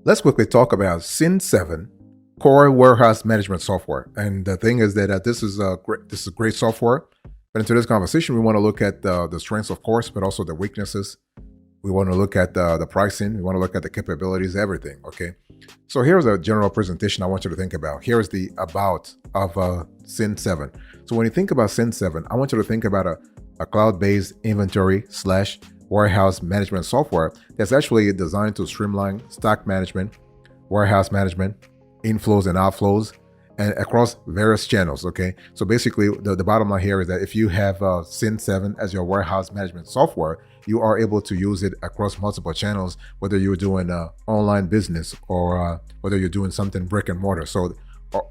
Let's quickly talk about Cin7 core warehouse management software. And the thing is that this is great software. But in today's conversation, we want to look at the strengths, of course, but also the weaknesses. We want to look at the pricing. We want to look at the capabilities, everything. Okay. So here's a general presentation I want you to think about. Here's the about of Cin7. So when you think about Cin7, I want you to think about a cloud-based inventory slash warehouse management software that's actually designed to streamline stock management, warehouse management, inflows and outflows, and across various channels. Okay, so basically the bottom line here is that if you have Cin7 as your warehouse management software, you are able to use it across multiple channels, whether you're doing online business or whether you're doing something brick and mortar, so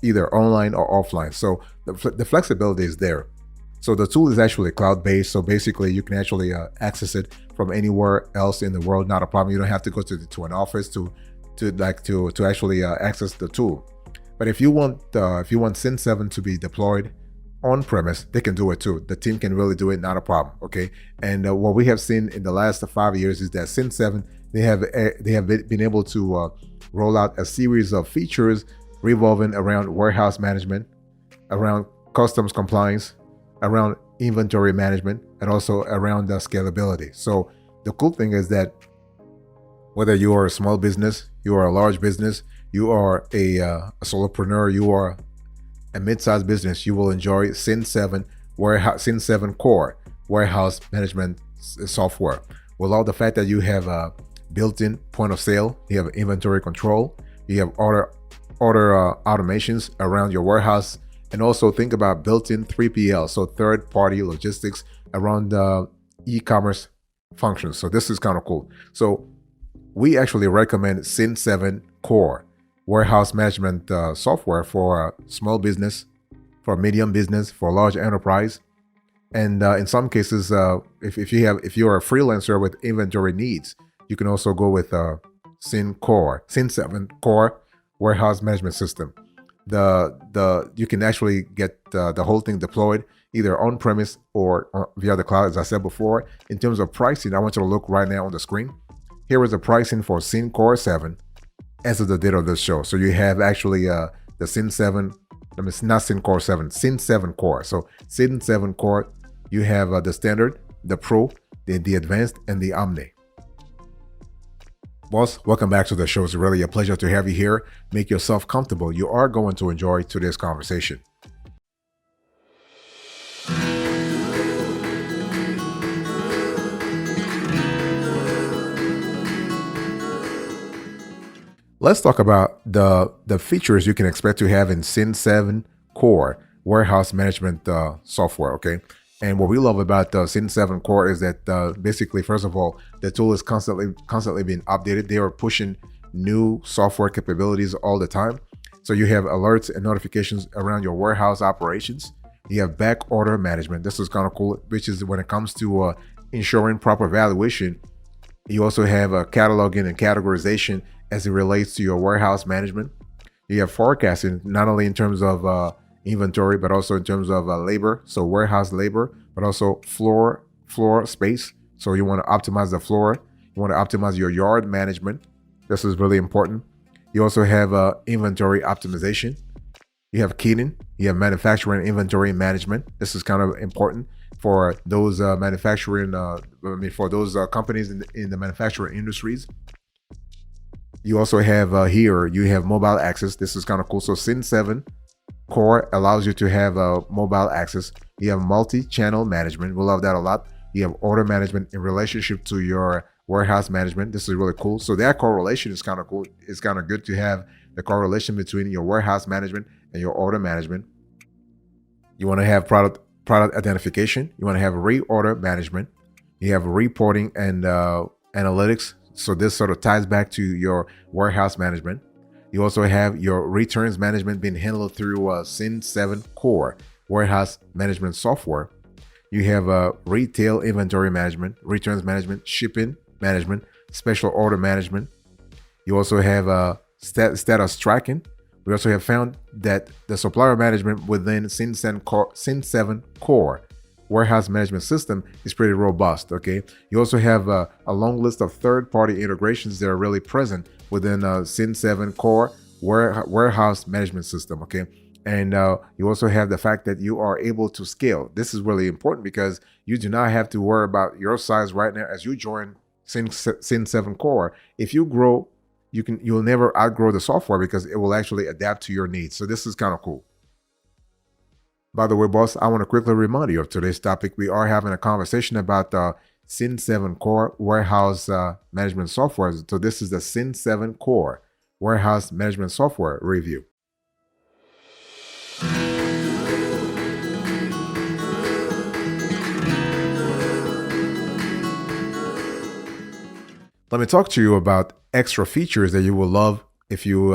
either online or offline. So the flexibility is there. So the tool is actually cloud-based, so basically you can actually access it from anywhere else in the world. Not a problem. You don't have to go to an office to actually access the tool. But if you want Cin7 to be deployed on premise, they can do it too. The team can really do it, not a problem. Okay. And what we have seen in the last 5 years is that Cin7 they have been able to roll out a series of features revolving around warehouse management, around customs compliance, around inventory management, and also around the scalability. So the cool thing is that whether you are a small business, you are a large business, you are a solopreneur, you are a mid-sized business, you will enjoy Cin7 core warehouse management software. With all the fact that you have a built-in point of sale, you have inventory control, you have order automations around your warehouse, and also think about built-in 3PL, so third-party logistics around the e-commerce functions. So this is kind of cool. So we actually recommend Cin7 core warehouse management software for small business, for medium business, for large enterprise, and in some cases, if you're a freelancer with inventory needs, you can also go with Cin7 core warehouse management system. You can actually get the whole thing deployed either on premise or via the cloud, as I said before. In terms of pricing, I want you to look right now on the screen. Here is the pricing for Cin Core 7 as of the date of this show. So you have actually the Cin7, not Cin Core 7, Cin7 Core. So Cin7 Core, you have the standard, the pro, the advanced, and the omni. Boss, welcome back to the show. It's really a pleasure to have you here. Make yourself comfortable. You are going to enjoy today's conversation. Let's talk about the features you can expect to have in Cin7 Core warehouse management software. Okay. And what we love about Cin7 Core is that basically, first of all, the tool is constantly being updated. They are pushing new software capabilities all the time. So you have alerts and notifications around your warehouse operations. You have back order management. This is kind of cool, which is when it comes to ensuring proper valuation. You also have cataloging and categorization as it relates to your warehouse management. You have forecasting, not only in terms of inventory, but also in terms of labor, so warehouse labor, but also floor space. So you want to optimize the floor. You want to optimize your yard management. This is really important. You also have inventory optimization. You have keying. You have manufacturing inventory management. This is kind of important for those for those companies in the manufacturing industries. You also have here, you have mobile access. This is kind of cool. So Cin7 Core allows you to have mobile access. You have multi-channel management. We love that a lot. You have order management in relationship to your warehouse management. This is really cool. So that correlation is kind of cool. It's kind of good to have the correlation between your warehouse management and your order management. You want to have product identification. You want to have reorder management. You have reporting and analytics. So this sort of ties back to your warehouse management. You also have your returns management being handled through Cin7 Core warehouse management software. You have retail inventory management, returns management, shipping management, special order management. You also have status tracking. We also have found that the supplier management within Cin7 Core warehouse management system is pretty robust. Okay, you also have a long list of third-party integrations that are really present within Cin7 Core Warehouse Management System. Okay, and you also have the fact that you are able to scale. This is really important because you do not have to worry about your size right now as you join Cin7 Core. If you grow, you'll never outgrow the software because it will actually adapt to your needs. So this is kind of cool. By the way, boss, I want to quickly remind you of today's topic. We are having a conversation about Cin7 Core Warehouse Management Software. So this is the Cin7 Core Warehouse Management Software review. Let me talk to you about extra features that you will love if you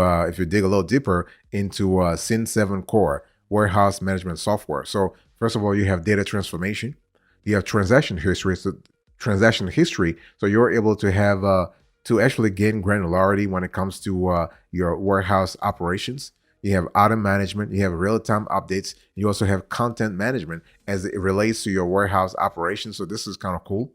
dig a little deeper into Cin7 Core Warehouse Management Software. So first of all, you have data transformation, you have transaction history. So you're able to have to actually gain granularity when it comes to your warehouse operations. You have item management, you have real-time updates, you also have content management as it relates to your warehouse operations. So this is kind of cool.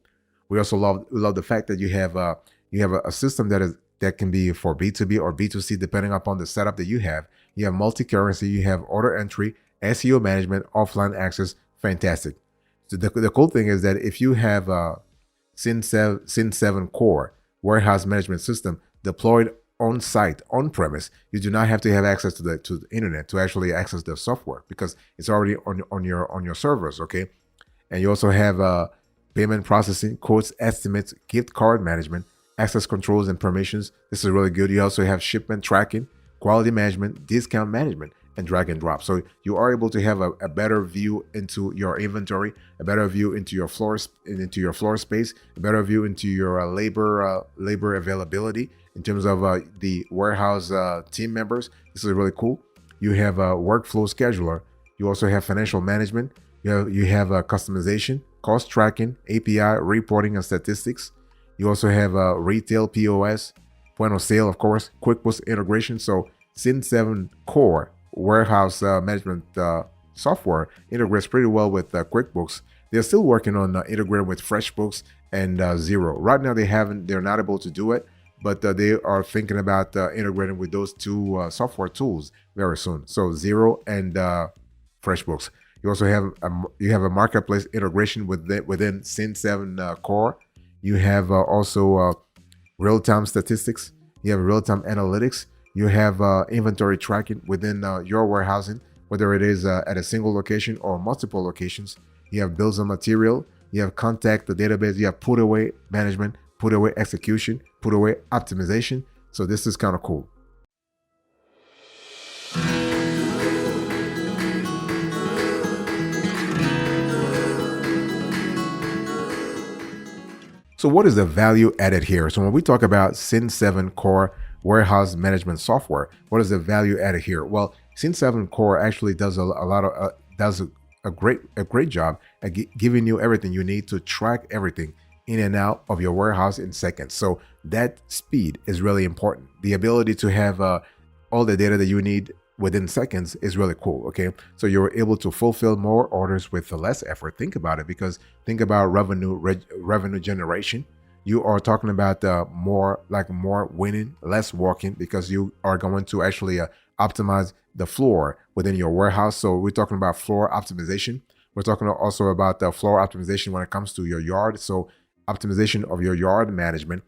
We also love the fact that you have a system that can be for B2B or B2C depending upon the setup that you have. You have multi-currency, you have order entry, SEO management, offline access. Fantastic. So the cool thing is that if you have Cin7 Core Warehouse Management System deployed on site, on premise, you do not have to have access to the internet to actually access the software because it's already on your servers. Okay, and you also have payment processing, quotes, estimates, gift card management, access controls and permissions. This is really good. You also have shipment tracking, quality management, discount management, and drag and drop. So you are able to have a better view into your inventory, a better view into your floor space, a better view into your labor availability in terms of the warehouse team members. This is really cool. You have a workflow scheduler. You also have financial management. You have customization, cost tracking, API reporting and statistics. You also have retail POS, point of sale, of course, QuickBooks integration. So Cin7 Core Warehouse Management software integrates pretty well with QuickBooks. They're still working on integrating with FreshBooks and Xero. Right now, they're not able to do it, but they are thinking about integrating with those two software tools very soon. So Xero and FreshBooks. You also have a marketplace integration within Cin7 Core. You have also real-time statistics. You have real-time analytics. You have inventory tracking within your warehousing, whether it is at a single location or multiple locations. You have bills of material. You have contact the database. You have put away management, put away execution, put away optimization. So this is kind of cool. So what is the value added here? So when we talk about Cin7 Core Warehouse Management Software, what is the value added here? Well, Cin7 Core actually does a great job at giving you everything you need to track everything in and out of your warehouse in seconds. So that speed is really important. The ability to have all the data that you need within seconds is really cool. Okay, so you're able to fulfill more orders with less effort. Think about it, because think about revenue generation. You are talking about more winning, less walking, because you are going to actually optimize the floor within your warehouse. So we're talking about floor optimization. We're talking also about the floor optimization when it comes to your yard. So optimization of your yard management.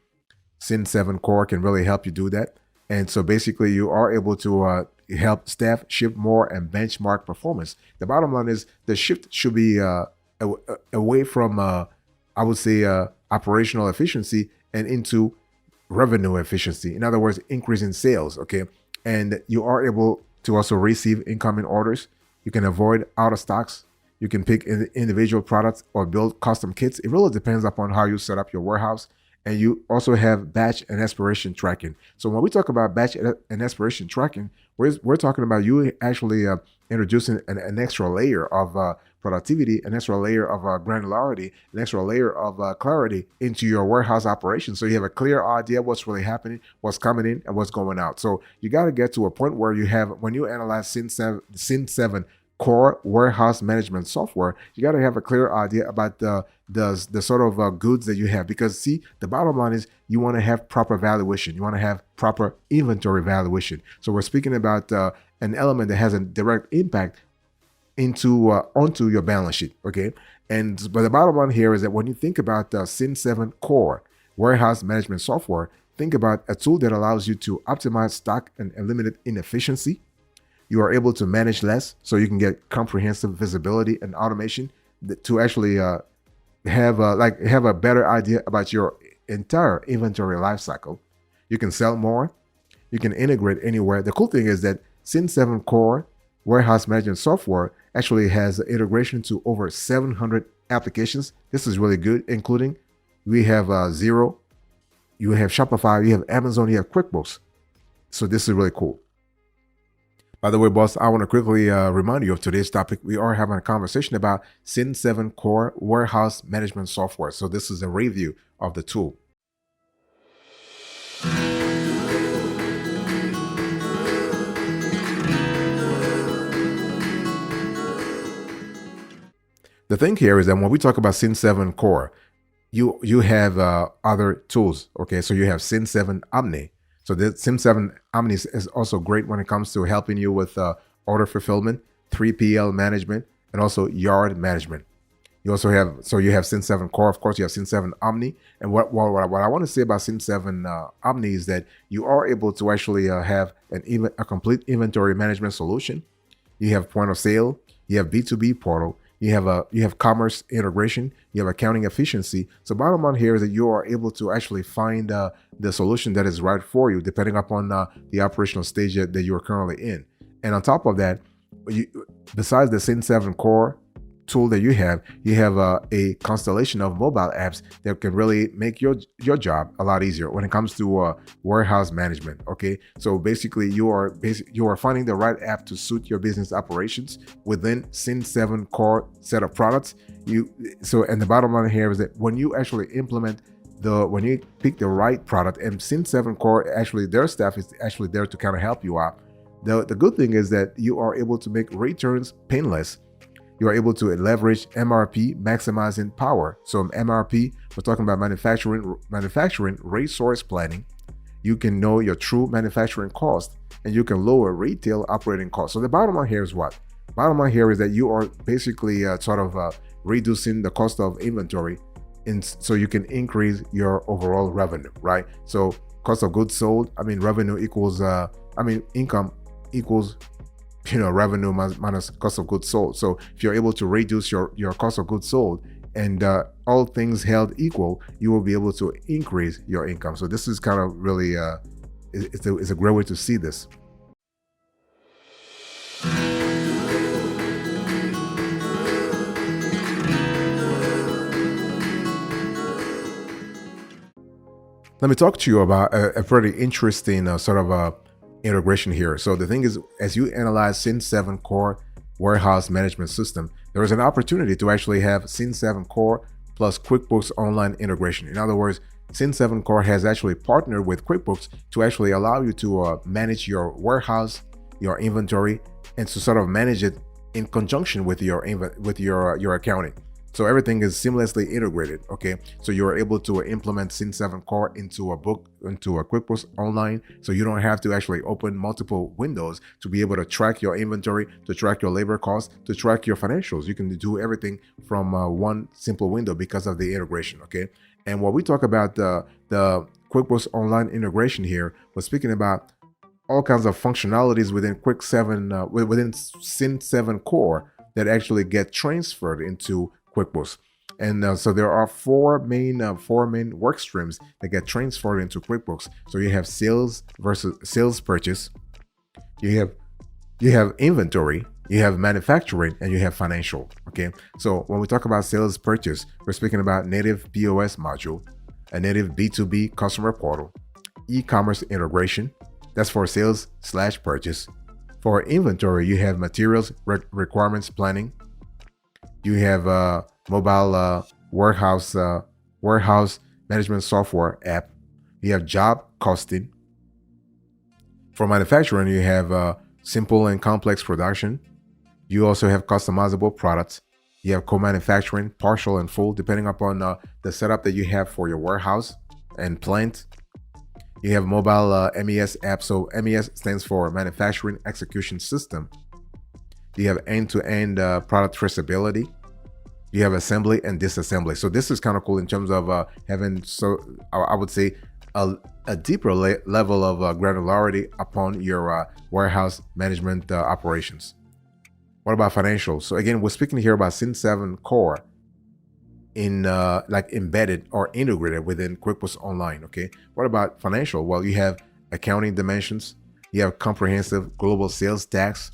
Cin7 Core can really help you do that. And so basically you are able to help staff ship more and benchmark performance. The bottom line is the shift should be away from, I would say, operational efficiency and into revenue efficiency. In other words, increasing sales, okay? And you are able to also receive incoming orders. You can avoid out of stocks. You can pick individual products or build custom kits. It really depends upon how you set up your warehouse. And you also have batch and expiration tracking. So when we talk about batch and expiration tracking, we're talking about you actually introducing an extra layer of productivity, an extra layer of granularity, an extra layer of clarity into your warehouse operation. So you have a clear idea what's really happening, what's coming in, and what's going out. So you got to get to a point where you have, when you analyze Cin7 core warehouse management software, you got to have a clear idea about the sort of goods that you have. Because see, the bottom line is you want to have proper valuation. You want to have proper inventory valuation. So we're speaking about an element that has a direct impact onto your balance sheet. Okay, but the bottom line here is that when you think about the Cin7 core warehouse management software, think about a tool that allows you to optimize stock and eliminate inefficiency. You are able to manage less, so you can get comprehensive visibility and automation to actually have a better idea about your entire inventory lifecycle. You can sell more. You can integrate anywhere. The cool thing is that Cin7 Core warehouse management software actually has integration to over 700 applications. This is really good, including we have Xero, you have Shopify, you have Amazon, you have QuickBooks. So this is really cool. By the way, boss, I want to quickly remind you of today's topic. We are having a conversation about Cin7 Core warehouse management software. So this is a review of the tool. The thing here is that when we talk about Cin7 Core, you have other tools. Okay, so you have Cin7 Omni. So the Cin7 Omni is also great when it comes to helping you with order fulfillment, 3PL management, and also yard management. You also have Cin7 Core, of course, you have Cin7 Omni. And what I want to say about Cin7 Omni is that you are able to actually have a complete inventory management solution. You have point of sale, you have B2B portal, you have commerce integration, you have accounting efficiency. So bottom line here is that you are able to actually find the solution that is right for you, depending upon the operational stage that you are currently in. And on top of that, besides the Cin7 Core tool that you have a constellation of mobile apps that can really make your job a lot easier when it comes to warehouse management. Okay, so basically you are finding the right app to suit your business operations within Cin7 Core set of products. And the bottom line here is that when you actually when you pick the right product, and Cin7 Core, actually their staff is actually there to kind of help you out. The good thing is that you are able to make returns painless. You are able to leverage MRP, maximizing power. So MRP, we're talking about manufacturing resource planning. You can know your true manufacturing cost, and you can lower retail operating costs. So the bottom line here is what? Bottom line here is that you are basically reducing the cost of inventory, so you can increase your overall revenue, right? So cost of goods sold, revenue equals, income equals revenue minus cost of goods sold. So if you're able to reduce your cost of goods sold, and all things held equal, you will be able to increase your income. So this is kind of really it's a great way to see this. Let me talk to you about a pretty interesting integration here. So the thing is, as you analyze Cin7 Core warehouse management system, there is an opportunity to actually have Cin7 Core plus QuickBooks Online integration. In other words, Cin7 Core has actually partnered with QuickBooks to actually allow you to manage your warehouse, your inventory, and to sort of manage it in conjunction with your accounting. So everything is seamlessly integrated. Okay, so you are able to implement Cin7 Core into a QuickBooks Online, so you don't have to actually open multiple windows to be able to track your inventory, to track your labor costs, to track your financials. You can do everything from one simple window because of the integration. Okay, and when we talk about the QuickBooks Online integration here, we're speaking about all kinds of functionalities within within Cin7 Core that actually get transferred into QuickBooks. And so there are four main work streams that get transferred into QuickBooks. So you have sales versus sales purchase, you have inventory, you have manufacturing, and you have financial. Okay, so when we talk about sales purchase, we're speaking about native POS module, a native B2B customer portal, e-commerce integration. That's for sales/purchase. For inventory, you have materials requirements planning. You have mobile warehouse management software app. You have job costing. For manufacturing, you have simple and complex production. You also have customizable products. You have co-manufacturing, partial and full, depending upon the setup that you have for your warehouse and plant. You have mobile MES app. So MES stands for Manufacturing Execution System. You have end-to-end product traceability. You have assembly and disassembly. So this is kind of cool in terms of having, so I would say, a deeper level of granularity upon your warehouse management operations. What about financials? So again, we're speaking here about Cin7 Core in like embedded or integrated within QuickBooks Online. Okay. What about financial? Well, you have accounting dimensions. You have comprehensive global sales tax.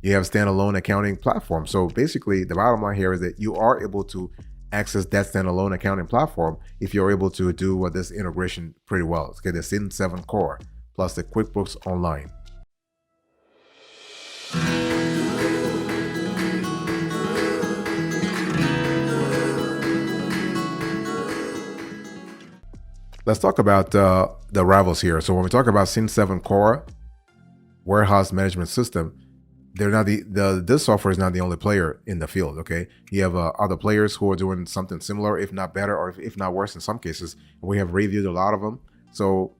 You have standalone accounting platform. So basically, the bottom line here is that you are able to access that standalone accounting platform if you're able to do this integration pretty well. Okay, the Cin7 Core plus the QuickBooks Online. Let's talk about the rivals here. So when we talk about Cin7 Core warehouse management system, they're not this software is not the only player in the field. Okay, you have other players who are doing something similar, if not better, or if not worse in some cases. We have reviewed a lot of them. So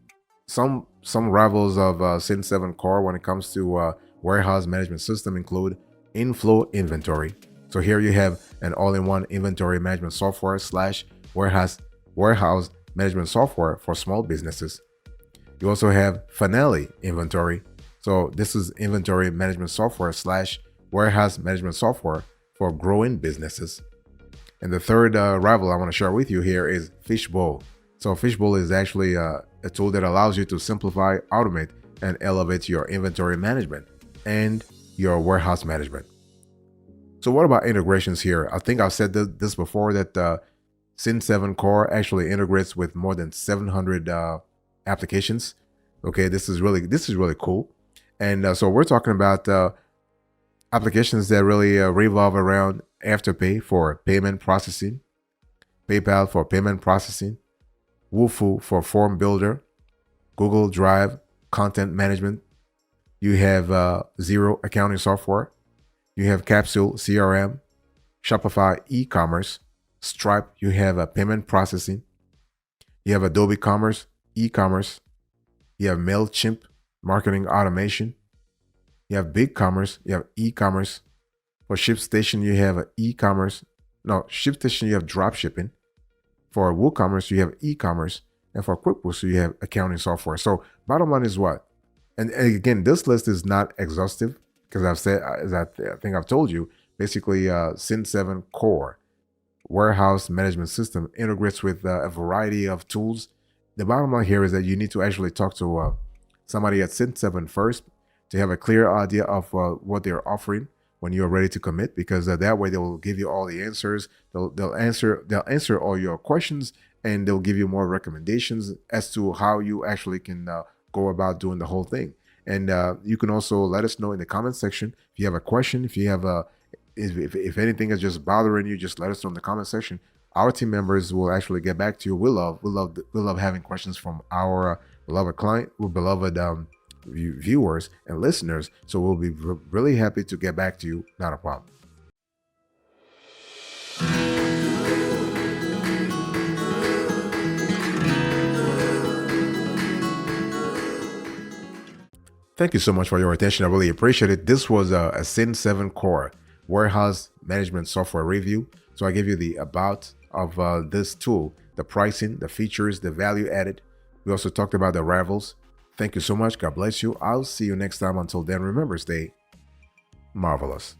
some rivals of Cin7 Core when it comes to warehouse management system include Inflow Inventory. So here you have an all-in-one inventory management software / warehouse management software for small businesses. You also have Finale Inventory. So this is inventory management software / warehouse management software for growing businesses. And the third rival I want to share with you here is Fishbowl. So Fishbowl is actually a tool that allows you to simplify, automate, and elevate your inventory management and your warehouse management. So what about integrations here? I think I've said this before, that Cin7 Core actually integrates with more than 700 applications. Okay, this is really cool. And so we're talking about applications that really revolve around Afterpay for payment processing, PayPal for payment processing, Wufoo for form builder, Google Drive content management. You have Xero accounting software. You have Capsule CRM, Shopify e-commerce, Stripe. You have payment processing. You have Adobe Commerce, e-commerce. You have MailChimp, marketing automation. You have BigCommerce. You have e-commerce. For ShipStation, you have e-commerce. No, ShipStation, you have drop shipping. For WooCommerce, you have e-commerce. And for QuickBooks, you have accounting software. So bottom line is what? And again, this list is not exhaustive because I've said, as I think I've told you, basically Cin7 Core warehouse management system integrates with a variety of tools. The bottom line here is that you need to actually talk to somebody at Cin7 first to have a clear idea of what they're offering when you're ready to commit, because that way they will give you all the answers. They'll answer all your questions, and they'll give you more recommendations as to how you actually can go about doing the whole thing. And you can also let us know in the comment section if you have a question, if you have if anything is just bothering you, just let us know in the comment section. Our team members will actually get back to you. We love having questions from our beloved client, beloved viewers and listeners. So we'll be really happy to get back to you. Not a problem. Thank you so much for your attention. I really appreciate it. This was a Cin7 Core warehouse management software review. So I gave you the about of this tool, the pricing, the features, the value added. We also talked about the rivals. Thank you so much. God bless you. I'll see you next time. Until then, remember, stay marvelous.